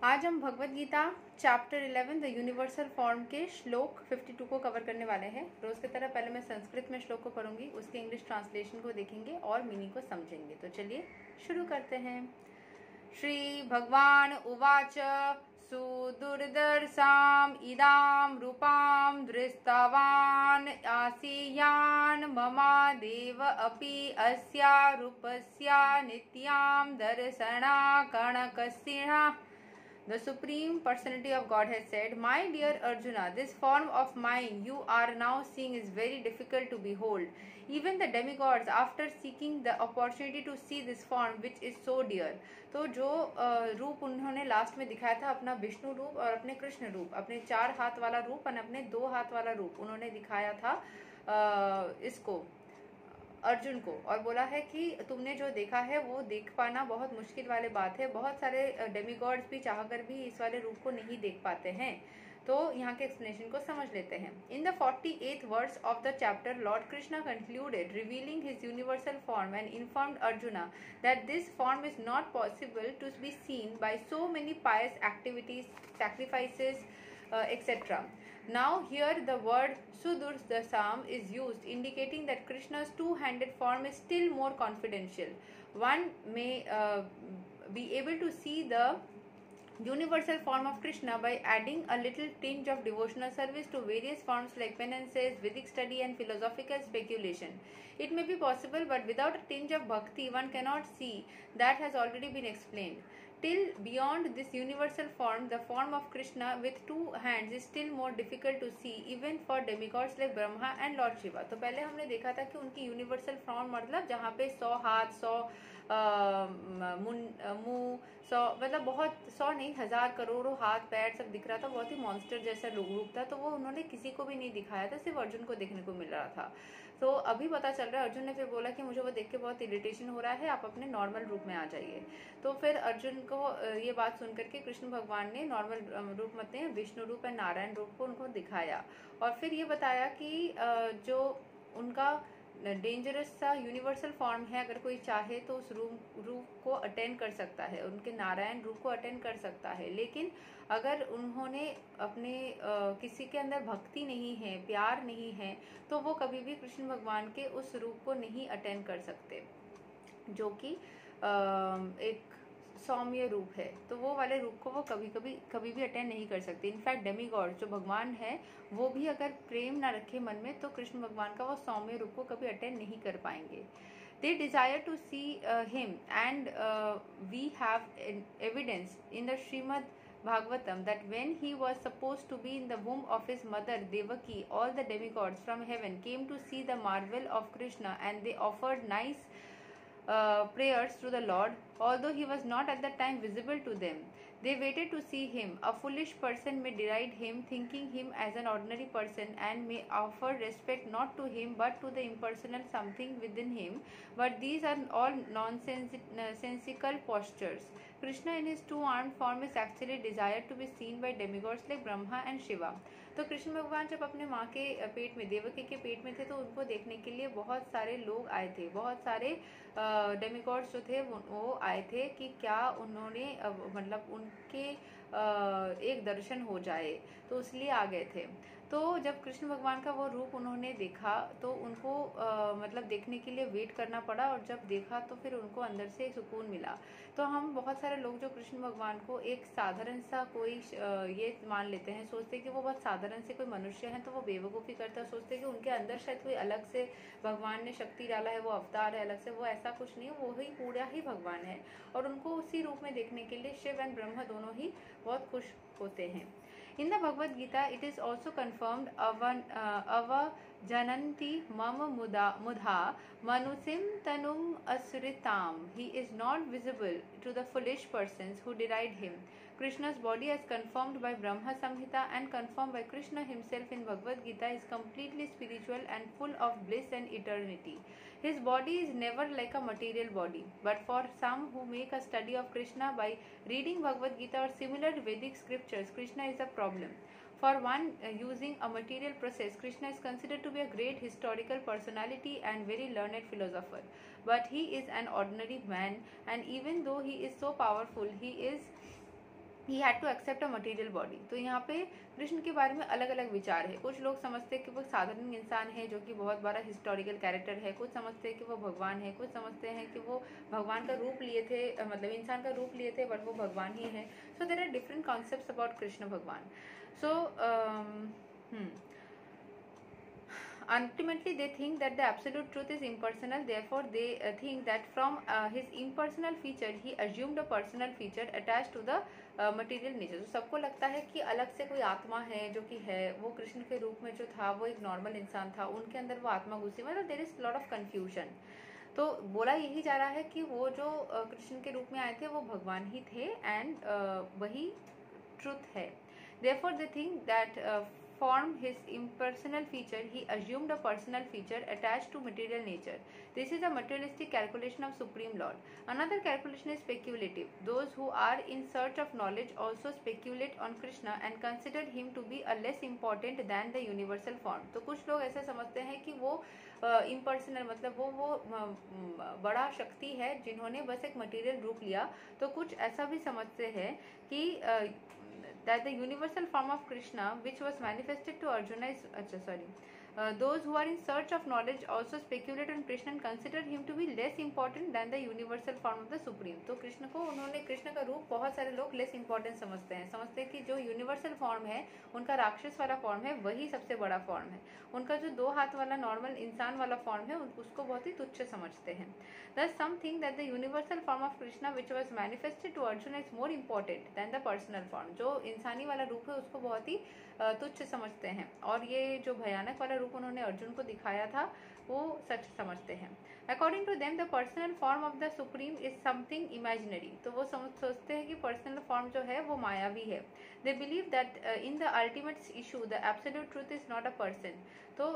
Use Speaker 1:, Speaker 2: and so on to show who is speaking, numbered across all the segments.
Speaker 1: आज हम Bhagavad Gita chapter 11 the universal form के श्लोक 52 को कवर करने वाले हैं। रोज की तरह पहले मैं संस्कृत में श्लोक को पढ़ूंगी, उसके इंग्लिश ट्रांसलेशन को देखेंगे और मीनिंग को समझेंगे। तो चलिए शुरू करते हैं। श्री भगवान उवाच सुदुर्दर्शाम इदाम रूपाम दृष्टवान आसीयान ममा देव अपि अस्या रूपस्या नित्याम दर्शना कणकसिंहा। The Supreme Personality of God has said, "My dear Arjuna, this form of mine you are now seeing is very difficult to behold. Even the demigods, after seeking the opportunity to see this form, which is so dear." तो जो रूप उन्होंने last में दिखाया था, अपना विष्णु रूप और अपने कृष्ण रूप, अपने 4 हाथ वाला रूप और अपने 2 हाथ वाला रूप उन्होंने दिखाया था इसको अर्जुन को, और बोला है कि तुमने जो देखा है वो देख पाना बहुत मुश्किल वाली बात है। बहुत सारे डेमीगॉड्स भी चाहकर भी इस वाले रूप को नहीं देख पाते हैं। तो यहाँ के एक्सप्लेनेशन को समझ लेते हैं। In the 48th verse of the chapter lord Krishna concluded revealing his universal form and informed Arjuna that this form is not possible to be seen by so many pious activities, sacrifices, etc. Now here the word Sudursam is used, indicating that Krishna's two-handed form is still more confidential. One may be able to see the universal form of Krishna by adding a little tinge of devotional service to various forms like penances, Vedic study and philosophical speculation. It may be possible, but without a tinge of bhakti one cannot see. That has already been explained. Till beyond this universal form, the form of Krishna with 2 hands is still more difficult to see even for demigods like Brahma and Lord Shiva. तो पहले हमने देखा था कि उनकी universal form मतलब जहाँ पे 100 हाथ, 100 मुंह, 100 मतलब बहुत 100 नहीं 1000 करोड़ों हाथ पैर सब दिख रहा था, बहुत ही मॉन्स्टर जैसा रूप था। तो वो उन्होंने किसी को भी नहीं दिखाया था, सिर्फ अर्जुन को देखने को मिल रहा था। तो अभी पता चल रहा है, अर्जुन ने फिर बोला कि मुझे वो देख के बहुत इरिटेशन हो रहा है, आप अपने नॉर्मल रूप में आ जाइए। तो फिर अर्जुन को ये बात सुन करके कृष्ण भगवान ने नॉर्मल रूप मतलब विष्णु रूप और नारायण रूप को उनको दिखाया, और फिर ये बताया कि जो उनका डेंजरस सा यूनिवर्सल फॉर्म है, अगर कोई चाहे तो उस रूप को अटेंड कर सकता है, उनके नारायण रूप को अटेंड कर सकता है। लेकिन अगर उन्होंने अपने किसी के अंदर भक्ति नहीं है, प्यार नहीं है, तो वो कभी भी कृष्ण भगवान के उस रूप को नहीं अटेंड कर सकते, जो कि एक सौम्य रूप है। तो वो वाले रूप को वो कभी भी अटेंड नहीं कर सकते। इनफैक्ट डेमीगॉड जो भगवान है वो भी अगर प्रेम ना रखे मन में, तो कृष्ण भगवान का वो सौम्य रूप को कभी अटेंड नहीं कर पाएंगे। They desire to see him, and we have evidence in the Srimad Bhagavatam that when he was supposed to be in the womb of his mother Devaki, all the demigods from heaven came to see the marvel of Krishna, and they offered nice prayers to the Lord, although he was not at that time visible to them. They waited to see him. A foolish person may deride him, thinking him as an ordinary person, and may offer respect not to him but to the impersonal something within him. But these are all nonsensical postures. Krishna in his two-armed form is actually desired to be seen by demigods like Brahma and Shiva. तो कृष्ण भगवान जब अपने माँ के पेट में, देवकी के पेट में थे, तो उनको देखने के लिए बहुत सारे लोग आए थे, बहुत सारे डेमिगॉड्स जो थे वो आए थे कि क्या उन्होंने मतलब उनके एक दर्शन हो जाए, तो इसलिए आ गए थे। तो जब कृष्ण भगवान का वो रूप उन्होंने देखा तो उनको मतलब देखने के लिए वेट करना पड़ा, और जब देखा तो फिर उनको अंदर से सुकून मिला। तो हम बहुत सारे लोग जो कृष्ण भगवान को एक साधारण सा कोई ये मान लेते हैं, सोचते हैं कि वो बहुत साधारण से कोई मनुष्य हैं, तो वो बेवकूफ़ी करता है, सोचते हैं कि उनके अंदर शायद कोई अलग से भगवान ने शक्ति डाला है, वो अवतार है अलग से। वो ऐसा कुछ नहीं, वो ही पूरा ही भगवान है, और उनको उसी रूप में देखने के लिए शिव एंड ब्रह्मा दोनों ही बहुत खुश होते हैं। In the Bhagavad Gita, it is also confirmed jananti mama mudha manusim tanum asuritam. He is not visible to the foolish persons who deride him. Krishna's body, as confirmed by Brahma Samhita and confirmed by Krishna himself in Bhagavad Gita, is completely spiritual and full of bliss and eternity. His body is never like a material body, but for some who make a study of Krishna by reading Bhagavad Gita or similar Vedic scriptures, Krishna is a problem. For one using a material process, Krishna is considered to be a great historical personality and very learned philosopher. But he is an ordinary man, and even though he is so powerful, he is he had to accept a material body. तो यहाँ पे कृष्ण के बारे में अलग अलग विचार है। कुछ लोग समझते हैं कि वो साधारण इंसान है जो कि बहुत बड़ा हिस्टोरिकल कैरेक्टर है, कुछ समझते हैं कि वो भगवान है, कुछ समझते हैं कि वो भगवान का रूप लिए थे, मतलब इंसान का रूप लिए थे बट वो भगवान ही है। So there are different concepts about Krishna भगवान। So ultimately they think that the absolute truth is impersonal, therefore they think that from his impersonal feature he assumed a personal feature attached to the material nature. तो सबको लगता है कि अलग से कोई आत्मा है जो कि है, वो कृष्ण के रूप में जो था वो एक नॉर्मल इंसान था, उनके अंदर वो आत्मा घुसी, मतलब there is lot of confusion. तो बोला यही जा रहा है कि वो जो कृष्ण के रूप में आए थे वो भगवान ही थे एंड वही ट्रुथ है। Therefore they think that from his impersonal feature he assumed a personal feature attached to material nature. This is a materialistic calculation of Supreme Lord. Another calculation is speculative. Those who are in search of knowledge also speculate on Krishna and consider him to be a less important than the universal form. तो कुछ लोग ऐसा समझते हैं कि वो impersonal मतलब वो बड़ा शक्ति है जिन्होंने बस एक मटेरियल रूप लिया। तो कुछ ऐसा भी समझते हैं कि that the universal form of Krishna which was manifested to Arjuna is those who are in search of knowledge also speculate on Krishna and consider him to be less important than the universal form of the Supreme. तो कृष्ण को उन्होंने कृष्ण का रूप बहुत सारे लोग less important समझते हैं कि जो यूनिवर्सल फॉर्म है उनका राक्षस वाला फॉर्म है वही सबसे बड़ा फॉर्म है, उनका जो 2 हाथ वाला नॉर्मल इंसान वाला फॉर्म है उसको बहुत ही तुच्छ समझते हैं। Thus some think that the universal form of Krishna which was manifested to Arjuna is more important than the personal form. जो इंसानी वाला रूप है उसको बहुत ही तुच्छ समझते हैं और ये जो भयानक वाला रूप उन्होंने अर्जुन को दिखाया था वो सच समझते हैं। According to them, the personal form of the Supreme is something imaginary. तो वो सोचते हैं कि पर्सनल फॉर्म जो है वो मायावी है। They believe that in the ultimate issue, the absolute truth is not a person. तो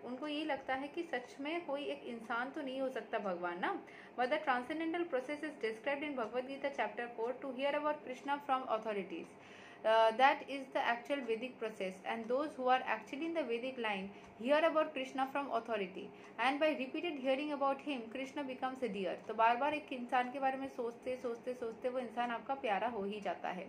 Speaker 1: उनको ये लगता है कि सच में कोई एक इंसान तो नहीं हो सकता भगवान ना। But the transcendental process is described in Bhagavad Gita chapter 4 to hear about Krishna from authorities. That is the actual Vedic process, and those who are actually in the Vedic line hear about Krishna from authority, and by repeated hearing about him, Krishna becomes a dear. तो बार बार एक इंसान के बारे में सोचते सोचते सोचते वो इंसान आपका प्यारा हो ही जाता है।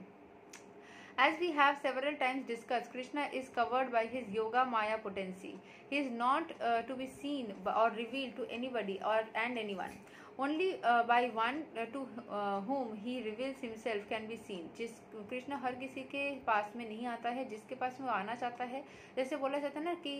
Speaker 1: As we have several times discussed, Krishna is covered by his yoga maya potency. He is not to be seen or revealed to anybody and anyone. Only by one to whom he reveals himself can be seen. जिस कृष्ण हर किसी के पास में नहीं आता है, जिसके पास में वो आना चाहता है। जैसे बोला जाता है ना कि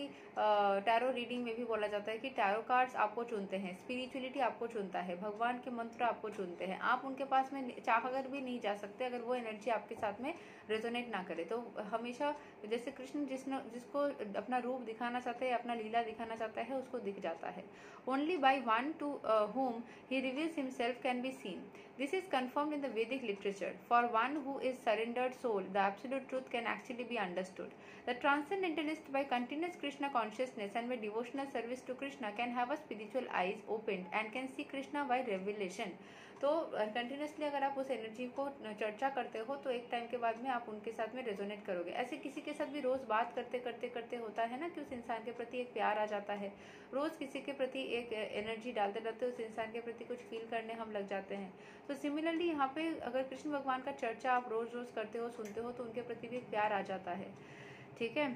Speaker 1: टैरो रीडिंग में भी बोला जाता है कि टैरो कार्ड्स आपको चुनते हैं, स्पिरिचुअलिटी आपको चुनता है, भगवान के मंत्र आपको चुनते हैं। आप उनके पास में चाह कर भी नहीं जा सकते अगर वो एनर्जी आपके साथ में रेजोनेट ना करे। तो हमेशा जैसे कृष्ण जिसको अपना रूप दिखाना चाहता है, अपना लीला दिखाना चाहता है, उसको दिख जाता है। Only by one to whom he reveals himself can be seen. This is confirmed in the Vedic literature. For one who is surrendered soul, the absolute truth can actually be understood. The transcendentalist, by continuous Krishna consciousness and by devotional service to Krishna, can have a spiritual eyes opened and can see Krishna by revelation. तो continuously अगर आप उस energy को चर्चा करते हो तो एक टाइम के बाद में आप उनके साथ में रेजोनेट करोगे। ऐसे किसी के साथ भी रोज़ बात करते करते करते होता है ना कि उस इंसान के प्रति एक प्यार आ जाता है, रोज़ किसी के प्रति एक एनर्जी डालते डालते उस इंसान के प्रति कुछ फील करने हम लग जाते हैं। तो सिमिलरली यहाँ पे अगर कृष्ण भगवान का चर्चा आप रोज़ रोज़ करते हो, सुनते हो, तो उनके प्रति भी एक प्यार आ जाता है। ठीक है।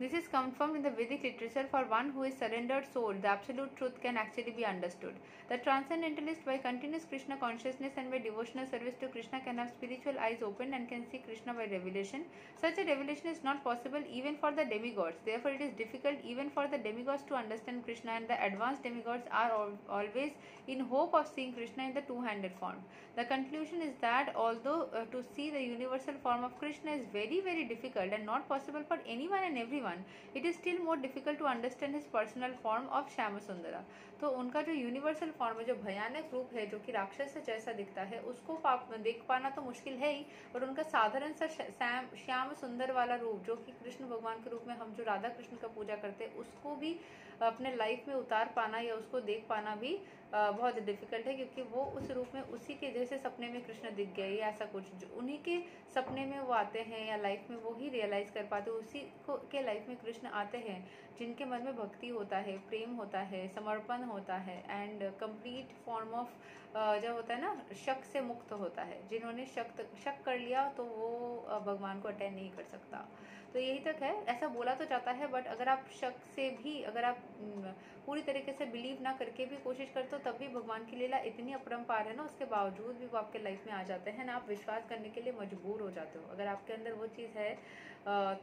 Speaker 1: This is confirmed in the Vedic literature. For one who is surrendered soul, the absolute truth can actually be understood. The transcendentalist, by continuous Krishna consciousness and by devotional service to Krishna, can have spiritual eyes opened and can see Krishna by revelation. Such a revelation is not possible even for the demigods. Therefore, it is difficult even for the demigods to understand Krishna, and the advanced demigods are always in hope of seeing Krishna in the two-handed form. The conclusion is that although to see the universal form of Krishna is very, very difficult and not possible for anyone and everyone, it is still more difficult to understand his personal form of Shama Sundara. तो उनका जो universal form है, जो भयानक रूप है, जो कि राक्षस से जैसा दिखता है, उसको देख पाना तो मुश्किल है ही, और उनका साधारण सा श्याम सुंदर वाला रूप जो कि कृष्ण भगवान के रूप में हम जो राधा कृष्ण का पूजा करते हैं उसको भी अपने लाइफ में उतार पाना या उसको देख पाना भी बहुत डिफिकल्ट है, क्योंकि वो उस रूप में उसी के जैसे सपने में कृष्ण दिख गए या ऐसा कुछ, जो उन्हीं के सपने में वो आते हैं या लाइफ में वो ही रियलाइज कर पाते, उसी को के लाइफ में कृष्ण आते हैं जिनके मन में भक्ति होता है, प्रेम होता है, समर्पण होता है, एंड कंप्लीट फॉर्म ऑफ जो होता है ना, शक से मुक्त होता है। जिन्होंने शक कर लिया तो वो भगवान को अटेंड नहीं कर सकता। तो यही तक है, ऐसा बोला तो जाता है, बट अगर आप शक से भी, अगर आप पूरी तरीके से बिलीव ना करके भी कोशिश करते हो, तब भी भगवान की लीला इतनी अपरंपार है ना, उसके बावजूद भी वो आपके लाइफ में आ जाते हैं ना, आप विश्वास करने के लिए मजबूर हो जाते हो। अगर आपके अंदर वो चीज़ है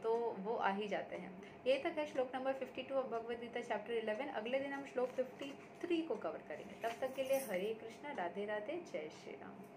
Speaker 1: तो वो आ ही जाते हैं। ये तक है श्लोक number 52 of Bhagavad Gita chapter 11। अगले दिन हम श्लोक 53 को कवर करेंगे। तब तक के लिए हरे कृष्णा, राधे राधे, जय श्री राम।